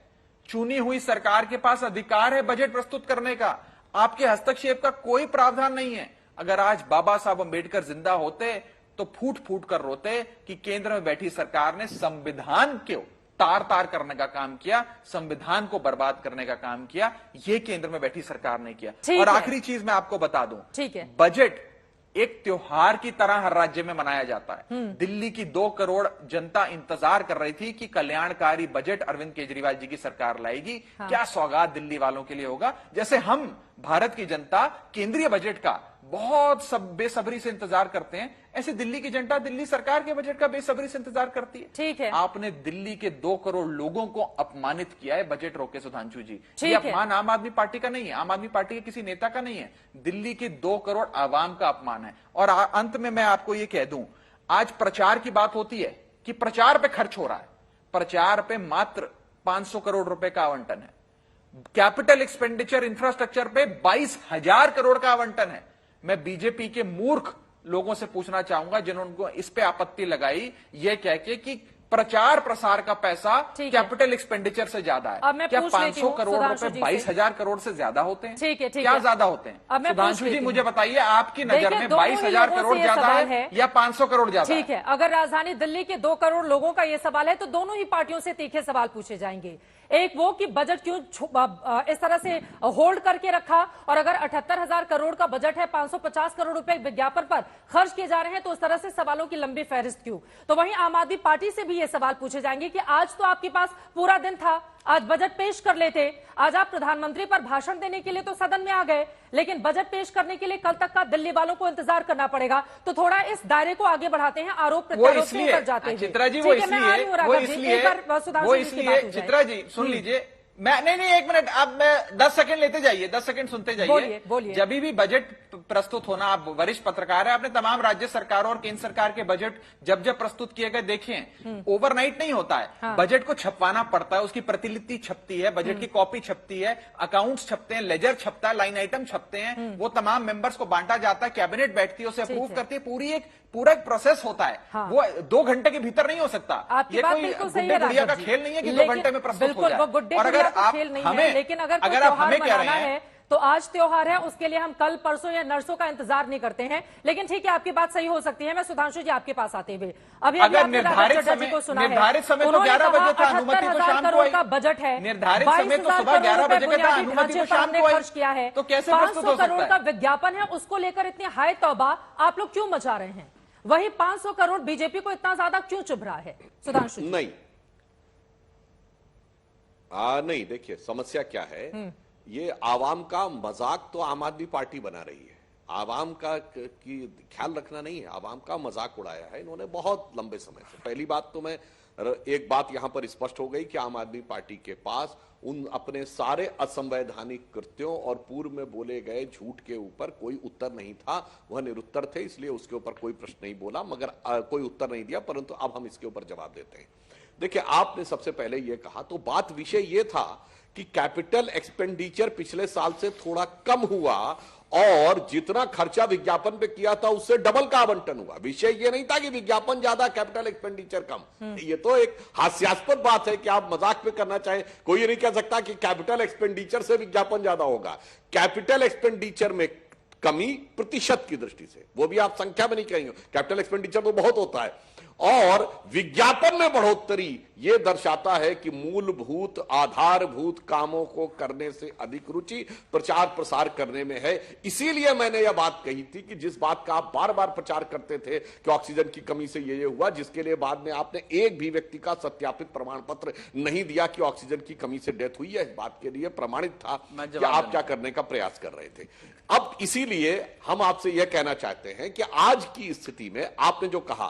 चुनी हुई सरकार के पास अधिकार है बजट प्रस्तुत करने का, आपके हस्तक्षेप का कोई प्रावधान नहीं है। अगर आज बाबा साहब अंबेडकर जिंदा होते तो फूट फूट कर रोते कि केंद्र में बैठी सरकार ने संविधान को तार तार करने का काम किया, संविधान को बर्बाद करने का काम किया, ये केंद्र में बैठी सरकार ने किया। और आखिरी चीज मैं आपको बता दूं, ठीक है, बजट एक त्योहार की तरह हर राज्य में मनाया जाता है। दिल्ली की 2 करोड़ जनता इंतजार कर रही थी कि कल्याणकारी बजट अरविंद केजरीवाल जी की सरकार लाएगी। क्या सौगात दिल्ली वालों के लिए होगा। जैसे हम भारत की जनता केंद्रीय बजट का बहुत बेसब्री से इंतजार करते हैं, ऐसे दिल्ली की जनता दिल्ली सरकार के बजट का बेसब्री से इंतजार करती है। ठीक है, आपने दिल्ली के 2 करोड़ लोगों को अपमानित किया है बजट रोके सुधांशु जी। ये अपमान आम आदमी पार्टी का नहीं है, आम आदमी पार्टी के किसी नेता का नहीं है, दिल्ली के 2 करोड़ आवाम का अपमान है। और अंत में मैं आपको ये कह दूं, आज प्रचार की बात होती है कि प्रचार पे खर्च हो रहा है, प्रचार पे मात्र 500 करोड़ रुपए का आवंटन है। कैपिटल एक्सपेंडिचर इंफ्रास्ट्रक्चर पे 22,000 करोड़ का आवंटन है। मैं बीजेपी के मूर्ख लोगों से पूछना चाहूंगा जिन्होंने इस पे आपत्ति लगाई, ये कह के कि प्रचार प्रसार का पैसा कैपिटल एक्सपेंडिचर से ज्यादा है। क्या 500 करोड़ रुपए 22,000 करोड़ से ज्यादा होते हैं? ठीक है, क्या ज्यादा होते हैं? सुधांशु जी मुझे बताइए, आपकी नजर में 22,000 करोड़ ज्यादा है या 500 करोड़ ज्यादा? ठीक है, अगर राजधानी दिल्ली के 2 करोड़ लोगों का यह सवाल है तो दोनों ही पार्टियों से तीखे सवाल पूछे जाएंगे। एक वो कि बजट क्यों इस तरह से होल्ड करके रखा, और अगर 78,000 करोड़ का बजट है, 550 करोड़ रुपए विज्ञापन पर खर्च किए जा रहे हैं, तो उस तरह से सवालों की लंबी फहरिस्त क्यों? तो वहीं आम आदमी पार्टी से भी ये सवाल पूछे जाएंगे कि आज तो आपके पास पूरा दिन था, आज बजट पेश कर लेते, आज आप प्रधानमंत्री पर भाषण देने के लिए तो सदन में आ गए, लेकिन बजट पेश करने के लिए कल तक का दिल्ली वालों को इंतजार करना पड़ेगा। तो थोड़ा इस दायरे को आगे बढ़ाते हैं, आरोप प्रत्यारोप से ऊपर जाते हैं। चित्रा जी वो इसलिए चित्रा जी सुन लीजिए, मैं नहीं 1 मिनट, अब मैं 10 सेकंड लेते जाइए, 10 सेकंड सुनते जाइए। बोलिए। जब भी बजट प्रस्तुत होना, आप वरिष्ठ पत्रकार है, आपने तमाम राज्य सरकारों और केंद्र सरकार के बजट जब प्रस्तुत किए गए देखे हैं, ओवरनाइट नहीं होता है। हाँ। बजट को छपवाना पड़ता है, उसकी प्रतिलिपि छपती है, बजट की कॉपी छपती है, अकाउंट्स छपते हैं, लेजर छपता है, लाइन आइटम छपते हैं, वो तमाम मेंबर्स को बांटा जाता है, कैबिनेट बैठती है, उसे अप्रूव करती है, पूरा एक प्रोसेस होता है। हाँ। वो 2 घंटे के भीतर नहीं हो सकता। ये कोई गुड्डे गुड़िया का खेल नहीं है कि 2 घंटे में प्रस्तुत हो जाए। और अगर आप हमें, लेकिन अगर आप हमें कह रहे हैं तो आज त्योहार है, उसके लिए हम कल परसों या नरसों का इंतजार नहीं करते हैं। लेकिन ठीक है, आपकी बात सही हो सकती है। मैं सुधांशु जी आपके पास आते हुए अभी निर्धारित समय तो 11 बजे था, अनुमति तो शाम को का बजट है, निर्धारित समय तो सुबह 11 बजे का था, अनुमति तो शाम को खर्च किया है, तो कैसे प्रस्तुत हो सकता है? 500 करोड़ का विज्ञापन है, उसको लेकर इतनी हाय तौबा आप लोग क्यों मचा रहे हैं? वही 500 करोड़ बीजेपी को इतना ज्यादा क्यों चुभ रहा है? सुधांशु नहीं नहीं, देखिए समस्या क्या है, ये आवाम का मजाक तो आम आदमी पार्टी बना रही है, आवाम का की ख्याल रखना नहीं है, आवाम का मजाक उड़ाया है इन्होंने बहुत लंबे समय से। पहली बात तो मैं एक बात यहां पर स्पष्ट हो गई कि आम आदमी पार्टी के पास उन अपने सारे असंवैधानिक कृत्यों और पूर्व में बोले गए झूठ के ऊपर कोई उत्तर नहीं था, वह निरुत्तर थे, इसलिए उसके ऊपर कोई प्रश्न नहीं बोला, मगर कोई उत्तर नहीं दिया। परंतु अब हम इसके ऊपर जवाब देते हैं। देखिए, आपने सबसे पहले यह कहा, तो बात विषय यह था कि कैपिटल एक्सपेंडिचर पिछले साल से थोड़ा कम हुआ और जितना खर्चा विज्ञापन पे किया था उससे डबल का आवंटन हुआ। विषय ये नहीं था कि विज्ञापन ज्यादा कैपिटल एक्सपेंडिचर कम। ये तो एक हास्यास्पद बात है कि आप मजाक पे करना चाहें, कोई ये नहीं कह सकता कि कैपिटल एक्सपेंडिचर से विज्ञापन ज्यादा होगा। कैपिटल एक्सपेंडिचर में कमी प्रतिशत की दृष्टि से, वो भी आप संख्या में नहीं कहेंगे, कैपिटल एक्सपेंडिचर तो बहुत होता है, और विज्ञापन में बढ़ोतरी यह दर्शाता है कि मूलभूत आधारभूत कामों को करने से अधिक रुचि प्रचार प्रसार करने में है। इसीलिए मैंने यह बात कही थी कि जिस बात का आप बार बार प्रचार करते थे कि ऑक्सीजन की कमी से ये हुआ, जिसके लिए बाद में आपने एक भी व्यक्ति का सत्यापित प्रमाण पत्र नहीं दिया कि ऑक्सीजन की कमी से डेथ हुई है, इस बात के लिए प्रमाणित था कि आप क्या करने का प्रयास कर रहे थे। अब इसीलिए हम आपसे यह कहना चाहते हैं कि आज की स्थिति में आपने जो कहा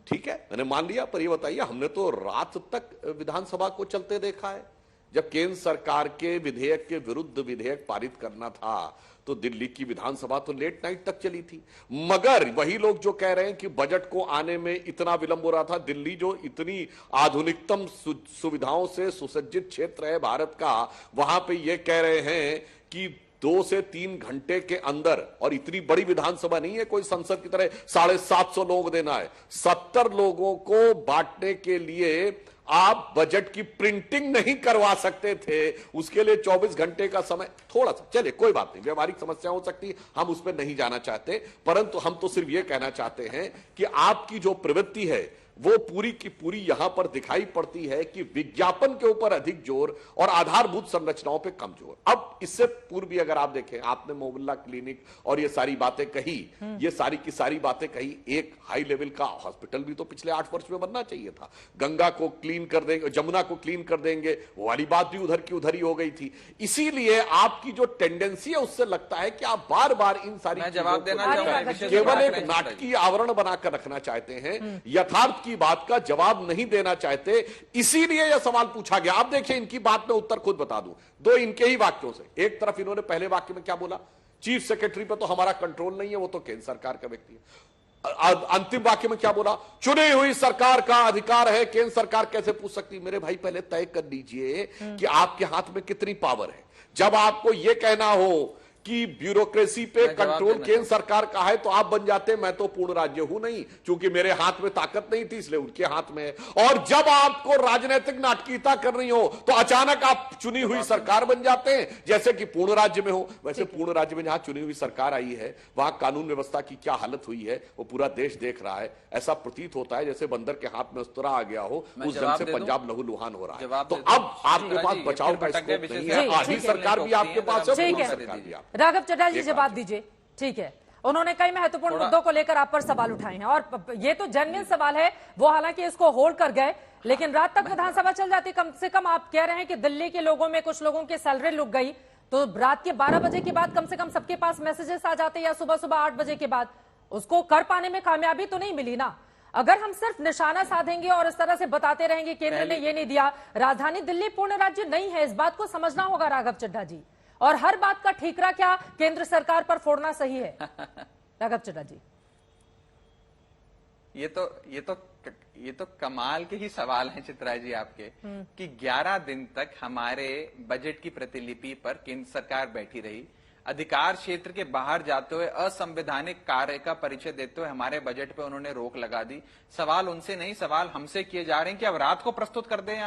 ठीक है, मैंने मान लिया, पर ये बताइए, हमने तो रात तक विधानसभा को चलते देखा है। जब केंद्र सरकार के विधेयक के विरुद्ध विधेयक पारित करना था तो दिल्ली की विधानसभा तो लेट नाइट तक चली थी। मगर वही लोग जो कह रहे हैं कि बजट को आने में इतना विलंब हो रहा था, दिल्ली जो इतनी आधुनिकतम सुविधाओं से सुसज्जित क्षेत्र है भारत का, वहां पे ये कह रहे हैं कि 2 से 3 घंटे के अंदर, और इतनी बड़ी विधानसभा नहीं है कोई संसद की तरह 750 लोग देना है, 70 लोगों को बांटने के लिए आप बजट की प्रिंटिंग नहीं करवा सकते थे। उसके लिए 24 घंटे का समय, थोड़ा सा चले कोई बात नहीं, व्यवहारिक समस्या हो सकती, हम उस पर नहीं जाना चाहते, परंतु हम तो सिर्फ यह कहना चाहते हैं कि आपकी जो प्रवृत्ति है वो पूरी की पूरी यहां पर दिखाई पड़ती है कि विज्ञापन के ऊपर अधिक जोर और आधारभूत संरचनाओं पे कम जोर। अब इससे पूर्व भी अगर आप देखें, आपने मोहल्ला क्लिनिक और ये सारी बातें कही, ये सारी की सारी बातें कही, एक हाई लेवल का हॉस्पिटल भी तो पिछले 8 वर्ष में बनना चाहिए था। गंगा को क्लीन कर देंगे, जमुना को क्लीन कर देंगे, वो वाली बात भी उधर की उधर ही हो गई थी। इसीलिए आपकी जो टेंडेंसी है उससे लगता है कि आप बार बार इन सारी जवाब देना केवल एक नाटकीय आवरण बनाकर रखना चाहते हैं, यथार्थ की बात का जवाब नहीं देना चाहते। इसीलिए यह सवाल पूछा गया। आप देखिए, इनकी बात में उत्तर खुद बता दूं, 2 इनके ही वाक्यों से। एक तरफ इन्होंने पहले वाक्य में क्या बोला, चीफ सेक्रेटरी पे तो हमारा कंट्रोल नहीं है, वो तो केंद्र सरकार का व्यक्ति है। अंतिम वाक्य में क्या बोला, चुनी हुई सरकार का अधिकार है, केंद्र सरकार कैसे पूछ सकती। मेरे भाई पहले तय कर लीजिए कि आपके हाथ में कितनी पावर है। जब आपको यह कहना हो कि ब्यूरोक्रेसी पे कंट्रोल केंद्र सरकार का है तो आप बन जाते, मैं तो पूर्ण राज्य हूं नहीं, क्योंकि मेरे हाथ में ताकत नहीं थी, इसलिए उनके हाथ में है। और जब आपको राजनीतिक नाटकीयता करनी हो तो अचानक आप चुनी हुई सरकार बन जाते हैं, जैसे कि पूर्ण राज्य में हो। वैसे पूर्ण राज्य में जहां चुनी हुई सरकार आई है वहां कानून व्यवस्था की क्या हालत हुई है वो पूरा देश देख रहा है। ऐसा प्रतीत होता है जैसे बंदर के हाथ में उस्तरा आ गया हो, उस जंग से पंजाब लहूलुहान हो रहा है। तो अब आपके पास बचाव का स्कोप नहीं है, आधी सरकार भी आपके पास है, पूर्ण सरकार भी आपके। राघव चड्ढा जी जवाब दीजिए। ठीक है, उन्होंने कई महत्वपूर्ण मुद्दों को लेकर आप पर सवाल उठाए हैं और ये तो जेन्युइन सवाल है। वो हालांकि इसको होल्ड कर गए, लेकिन रात तक विधानसभा चल जाती। कम से कम आप कह रहे हैं कि दिल्ली के लोगों में कुछ लोगों की सैलरी लुट गई, तो रात के 12 बजे के बाद कम से कम सबके पास मैसेजेस आ जाते, या सुबह सुबह 8 बजे के बाद। उसको कर पाने में कामयाबी तो नहीं मिली ना। अगर हम सिर्फ निशाना साधेंगे और इस तरह से बताते रहेंगे केंद्र ने ये नहीं दिया, राजधानी दिल्ली पूर्ण राज्य नहीं है, इस बात को समझना होगा राघव चड्ढा जी। और हर बात का ठीकरा क्या केंद्र सरकार पर फोड़ना सही है? राघव चड्ढा जी, ये तो कमाल के ही सवाल हैं चित्रा जी आपके, कि 11 दिन तक हमारे बजट की प्रतिलिपि पर केंद्र सरकार बैठी रही, अधिकार क्षेत्र के बाहर जाते हुए असंवैधानिक कार्य का परिचय देते हुए हमारे बजट पे उन्होंने रोक लगा दी। सवाल उनसे नहीं, सवाल हमसे किए जा रहे हैं कि अब रात को प्रस्तुत कर दें,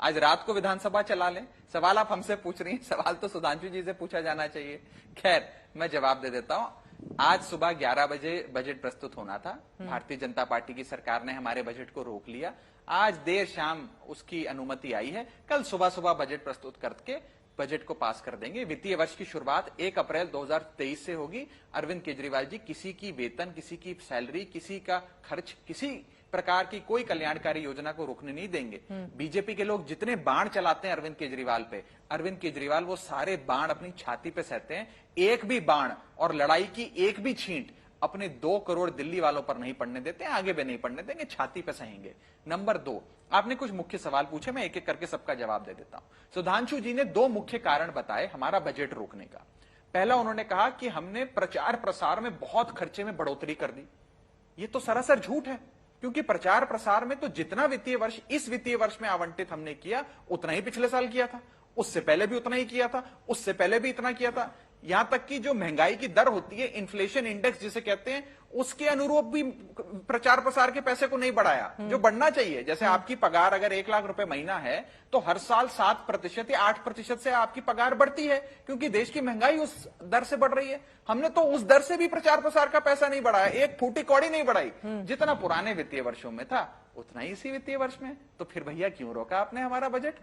आज रात को विधानसभा चला लें। सवाल आप हमसे पूछ रही हैं, सवाल तो सुधांशु जी से पूछा जाना चाहिए। खैर, मैं जवाब दे देता हूं। आज सुबह 11 बजे बजट प्रस्तुत होना था, भारतीय जनता पार्टी की सरकार ने हमारे बजट को रोक लिया। आज देर शाम उसकी अनुमति आई है, कल सुबह सुबह बजट प्रस्तुत करके बजट को पास कर देंगे। वित्तीय वर्ष की शुरुआत 1 अप्रैल 2023 से होगी। अरविंद केजरीवाल जी किसी की वेतन, किसी की सैलरी, किसी का खर्च, किसी प्रकार की कोई कल्याणकारी योजना को रोकने नहीं देंगे। बीजेपी के लोग जितने बाण चलाते हैं अरविंद केजरीवाल पे, अरविंद केजरीवाल वो सारे बाण अपनी छाती पे सहते हैं। एक भी बाण और लड़ाई की एक भी छींट अपने 2 करोड़ दिल्ली वालों पर नहीं पड़ने देते, आगे भी नहीं पड़ने देंगे, छाती पे सहेंगे। नंबर 2, आपने कुछ मुख्य सवाल पूछे, मैं एक एक करके सबका जवाब दे देता हूं। सुधांशु जी ने 2 मुख्य कारण बताए हमारा बजट रोकने का। पहला, उन्होंने कहा कि हमने प्रचार प्रसार में बहुत खर्चे में बढ़ोतरी कर दी। ये तो सरासर झूठ है, क्योंकि प्रचार प्रसार में तो जितना वित्तीय वर्ष इस वित्तीय वर्ष में आवंटित हमने किया उतना ही पिछले साल किया था, उससे पहले भी उतना ही किया था, उससे पहले भी इतना किया था। यहां तक कि जो महंगाई की दर होती है, इन्फ्लेशन इंडेक्स जिसे कहते हैं, उसके अनुरूप भी प्रचार प्रसार के पैसे को नहीं बढ़ाया जो बढ़ना चाहिए। जैसे आपकी पगार अगर 1 लाख रुपए महीना है तो हर साल 7% या 8% से आपकी पगार बढ़ती है, क्योंकि देश की महंगाई उस दर से बढ़ रही है। हमने तो उस दर से भी प्रचार प्रसार का पैसा नहीं बढ़ाया, एक फूटी कौड़ी नहीं बढ़ाई। जितना पुराने वित्तीय वर्षों में था उतना ही इसी वित्तीय वर्ष में। तो फिर भैया क्यों रोका आपने हमारा बजट?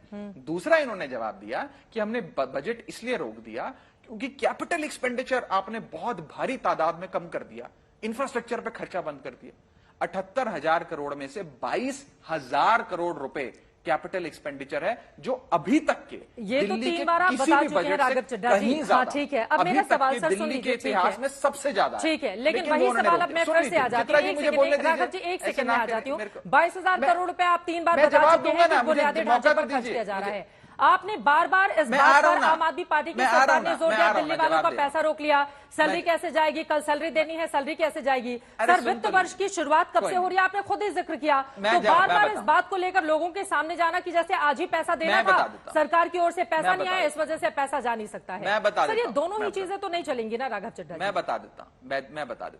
दूसरा इन्होंने जवाब दिया कि हमने बजट इसलिए रोक दिया क्योंकि कैपिटल एक्सपेंडिचर आपने बहुत भारी तादाद में कम कर दिया, इंफ्रास्ट्रक्चर पे खर्चा बंद कर दिया। 78,000 करोड़ में से 22,000 करोड़ रुपए कैपिटल एक्सपेंडिचर है, जो अभी तक के ये तो 3 बार आप बता चुके हैं राघव चड्ढा जी। हाँ ठीक है, अब मेरा सवाल सर सुन दिल्ली के इतिहास में सबसे ज्यादा ठीक है, लेकिन वही सवाल अब मैं फिर से आ जाती हूँ। राघव जी एक सेकंड में आ जाती हूँ। 22,000 करोड़ रुपए आप 3 बार बता चुके हैं कि बुनियादी ढांचे पर खर्च किया जा रहा है। आपने बार बार इस बात पर आम आदमी पार्टी की सरकार ने जोर दिया, दिल्ली वालों का पैसा रोक लिया, सैलरी कैसे जाएगी, कल सैलरी देनी है, सैलरी कैसे जाएगी? सर वित्त वर्ष की शुरुआत कब से हो रही है? आपने खुद ही जिक्र किया। तो बार बार इस बात को लेकर लोगों के सामने जाना कि जैसे आज ही पैसा देना था, सरकार की ओर से पैसा नहीं आया, इस वजह से पैसा जा नहीं सकता है। सर ये दोनों ही चीजें तो नहीं चलेंगी ना राघव चड्ढा जी? मैं बता देता हूँ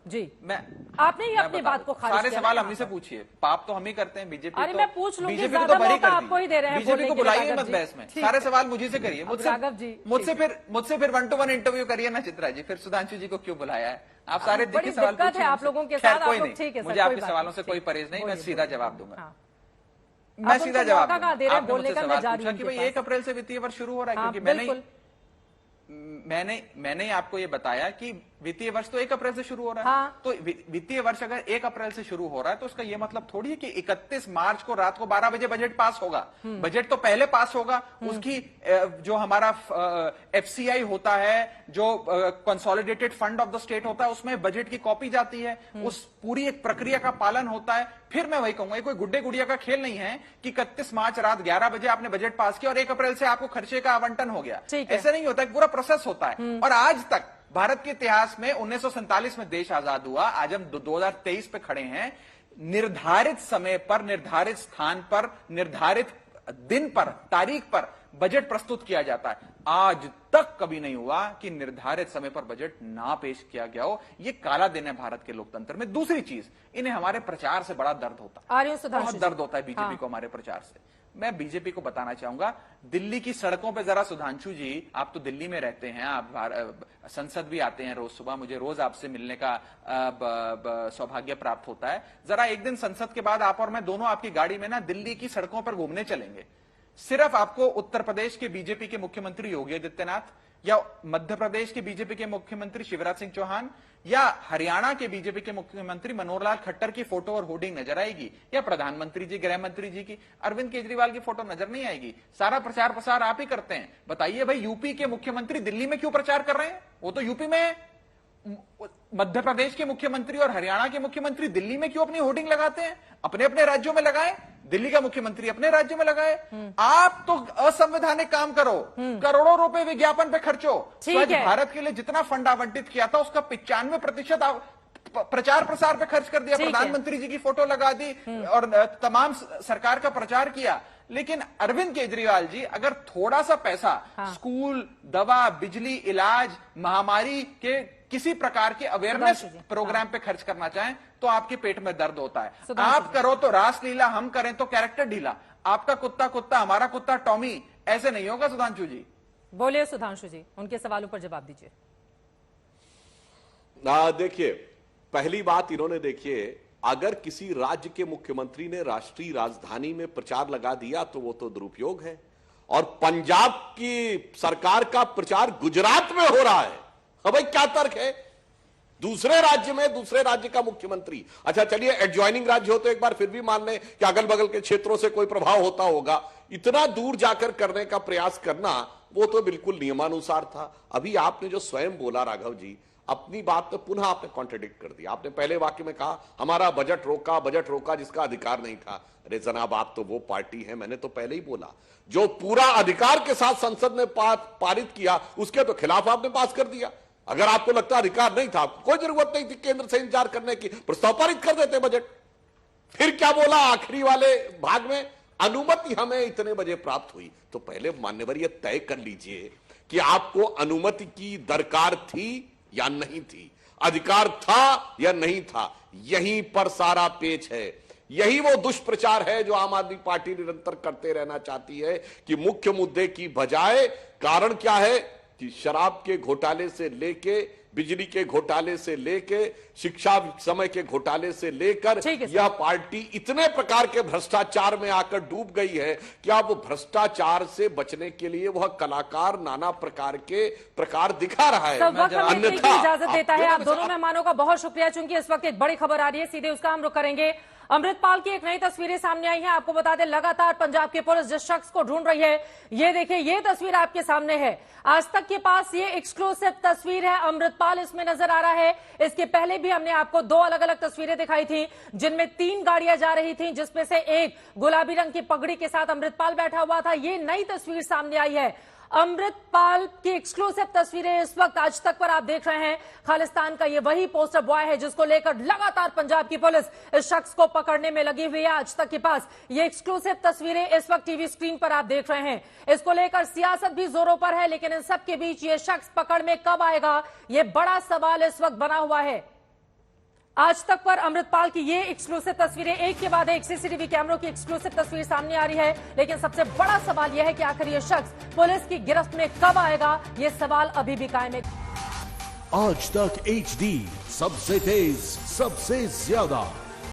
जी। आपने ही अपनी बात को खारिज सारे सवाल हमसे पूछिए, पाप तो हम ही करते हैं, बीजेपी। अरे मैं पूछ लूंगी, बीजेपी को बरी कर आपको ही दे रहे हैं, बीजेपी को बुलाइए मत बहस में, सारे सवाल मुझे से करिए, मुझसे फिर 1-to-1 इंटरव्यू करिए ना चित्रा जी, फिर सुधांशु जी को क्यों बुलाया है? आप सारे दिक्कत सवाल पूछिए आप लोगों के साथ। कोई नहीं, मुझे आपके सवालों से कोई परहेज नहीं, मैं सीधा जवाब दूंगा। मैं सीधा जवाब दूंगा। आपने मुझसे सवाल पूछा कि भाई 1 अप्रैल से वित्तीय वर्ष शुरू हो रहा है, क्योंकि मैंने आपको ये बताया कि वित्तीय वर्ष तो 1 अप्रैल से शुरू हो रहा है। हाँ। तो वित्तीय वर्ष अगर 1 अप्रैल से शुरू हो रहा है तो उसका ये मतलब थोड़ी है कि 31 मार्च को रात को 12 बजे बजट पास होगा। बजट तो पहले पास होगा, उसकी जो हमारा FCI होता है, जो consolidated fund of the state होता है, उसमें बजट की कॉपी जाती है, उस पूरी एक प्रक्रिया का पालन होता है। फिर मैं वही कहूंगा, कोई गुड्डे गुड़िया का खेल नहीं है कि 31 मार्च रात 11 बजे आपने बजट पास किया और 1 अप्रैल से आपको खर्चे का आवंटन हो गया। ऐसा नहीं होता, पूरा प्रोसेस होता है। और आज तक भारत के इतिहास में 1947 में देश आजाद हुआ, आज हम 2023 पे खड़े हैं, निर्धारित समय पर, निर्धारित स्थान पर, निर्धारित दिन पर, तारीख पर बजट प्रस्तुत किया जाता है। आज तक कभी नहीं हुआ कि निर्धारित समय पर बजट ना पेश किया गया हो। ये काला दिन है भारत के लोकतंत्र में। दूसरी चीज, इन्हें हमारे प्रचार से बड़ा दर्द होता है, बहुत दर्द होता है बीजेपी को हमारे प्रचार से। मैं बीजेपी को बताना चाहूंगा, दिल्ली की सड़कों पे जरा, सुधांशु जी आप तो दिल्ली में रहते हैं, आप संसद भी आते हैं रोज सुबह, मुझे रोज आपसे मिलने का सौभाग्य प्राप्त होता है। जरा एक दिन संसद के बाद आप और मैं दोनों आपकी गाड़ी में ना दिल्ली की सड़कों पर घूमने चलेंगे। सिर्फ आपको उत्तर प्रदेश के बीजेपी के मुख्यमंत्री योगी आदित्यनाथ, या मध्य प्रदेश के बीजेपी के मुख्यमंत्री शिवराज सिंह चौहान, या हरियाणा के बीजेपी के मुख्यमंत्री मनोहर लाल खट्टर की फोटो और होर्डिंग नजर आएगी, या प्रधानमंत्री जी, गृह मंत्री जी की, अरविंद केजरीवाल की फोटो नजर नहीं आएगी। सारा प्रचार प्रसार आप ही करते हैं। बताइए भाई, यूपी के मुख्यमंत्री दिल्ली में क्यों प्रचार कर रहे हैं? वो तो यूपी में, मध्य प्रदेश के मुख्यमंत्री और हरियाणा के मुख्यमंत्री दिल्ली में क्यों अपनी होर्डिंग लगाते हैं? अपने अपने राज्यों में लगाए, दिल्ली का मुख्यमंत्री अपने राज्य में लगाए। आप तो असंवैधानिक काम करो, करोड़ों रुपए विज्ञापन पे खर्चो। स्वच्छ भारत के लिए जितना फंड आवंटित किया था उसका 95% प्रचार प्रसार पे खर्च कर दिया। प्रधानमंत्री जी की फोटो लगा दी और तमाम सरकार का प्रचार किया। लेकिन अरविंद केजरीवाल जी अगर थोड़ा सा पैसा स्कूल, दवा, बिजली, इलाज, महामारी के किसी प्रकार के अवेयरनेस प्रोग्राम पे खर्च करना चाहें तो आपके पेट में दर्द होता है। आप करो तो रासलीला, हम करें तो कैरेक्टर ढीला। आपका कुत्ता कुत्ता, हमारा कुत्ता टॉमी, ऐसे नहीं होगा। सुधांशु जी बोलिए। सुधांशु जी उनके सवालों पर जवाब दीजिए। देखिए, पहली बात इन्होंने, देखिए, अगर किसी राज्य के मुख्यमंत्री ने राष्ट्रीय राजधानी में प्रचार लगा दिया तो वो तो दुरुपयोग है। और पंजाब की सरकार का प्रचार गुजरात में हो रहा है। अब भाई क्या तर्क है? दूसरे राज्य में दूसरे राज्य का मुख्यमंत्री, अच्छा चलिए एडजॉइनिंग राज्य हो तो एक बार फिर भी मान लें कि अगल बगल के क्षेत्रों से कोई प्रभाव होता होगा। इतना दूर जाकर करने का प्रयास करना वो तो बिल्कुल नियमानुसार था। अभी आपने जो स्वयं बोला राघव जी, अपनी बात तो पुनः आपने कॉन्ट्रडिक्ट कर दिया। आपने पहले वाक्य में कहा हमारा बजट रोका जिसका अधिकार नहीं था। अरे जनाब, आप तो वो पार्टी है, मैंने तो पहले ही बोला, जो पूरा अधिकार के साथ संसद ने पारित किया, उसके तो खिलाफ आपने पास कर दिया। अगर आपको लगता अधिकार नहीं था, कोई जरूरत नहीं थी केंद्र से इंतजार करने की, प्रस्ताव पारित कर देते बजट। फिर क्या बोला आखिरी वाले भाग में? अनुमति हमें इतने बजे प्राप्त हुई। तो पहले मान्यवर ये तय कर लीजिए कि आपको अनुमति की दरकार थी या नहीं थी। अधिकार था या नहीं था, यहीं पर सारा पेच है। यही वो दुष्प्रचार है जो आम आदमी पार्टी निरंतर करते रहना चाहती है कि मुख्य मुद्दे की बजाय कारण क्या है कि शराब के घोटाले से लेके, बिजली के घोटाले से लेके, शिक्षा समय के घोटाले से लेकर यह पार्टी इतने प्रकार के भ्रष्टाचार में आकर डूब गई है कि अब भ्रष्टाचार से बचने के लिए वह कलाकार नाना प्रकार के प्रकार दिखा रहा है। अन्यथा इजाजत देता है। आप दोनों मेहमानों का बहुत शुक्रिया। चूंकि इस वक्त एक बड़ी खबर आ रही है, सीधे उसका हम रुख करेंगे। अमृतपाल की एक नई तस्वीरें सामने आई हैं। आपको बता दें, लगातार पंजाब की पुलिस जिस शख्स को ढूंढ रही है, ये देखिए, ये तस्वीर आपके सामने है। आज तक के पास ये एक्सक्लूसिव तस्वीर है, अमृतपाल इसमें नजर आ रहा है। इसके पहले भी हमने आपको 2 अलग अलग तस्वीरें दिखाई थी, जिनमें 3 गाड़ियां जा रही थी, जिसमें से एक गुलाबी रंग की पगड़ी के साथ अमृतपाल बैठा हुआ था। ये नई तस्वीर सामने आई है, अमृतपाल की एक्सक्लूसिव तस्वीरें इस वक्त आज तक पर आप देख रहे हैं। खालिस्तान का ये वही पोस्टर बॉय है जिसको लेकर लगातार पंजाब की पुलिस इस शख्स को पकड़ने में लगी हुई है। आज तक के पास ये एक्सक्लूसिव तस्वीरें इस वक्त टीवी स्क्रीन पर आप देख रहे हैं। इसको लेकर सियासत भी जोरों पर है, लेकिन इन सब के बीच ये शख्स पकड़ में कब आएगा, ये बड़ा सवाल इस वक्त बना हुआ है। आज तक पर अमृतपाल की ये एक्सक्लूसिव तस्वीरें एक के बाद एक सीसीटीवी कैमरों की एक्सक्लूसिव तस्वीर सामने आ रही है, लेकिन सबसे बड़ा सवाल यह है कि आखिर ये शख्स पुलिस की गिरफ्त में कब आएगा, ये सवाल अभी भी कायम है। आज तक HD सबसे तेज, सबसे ज्यादा।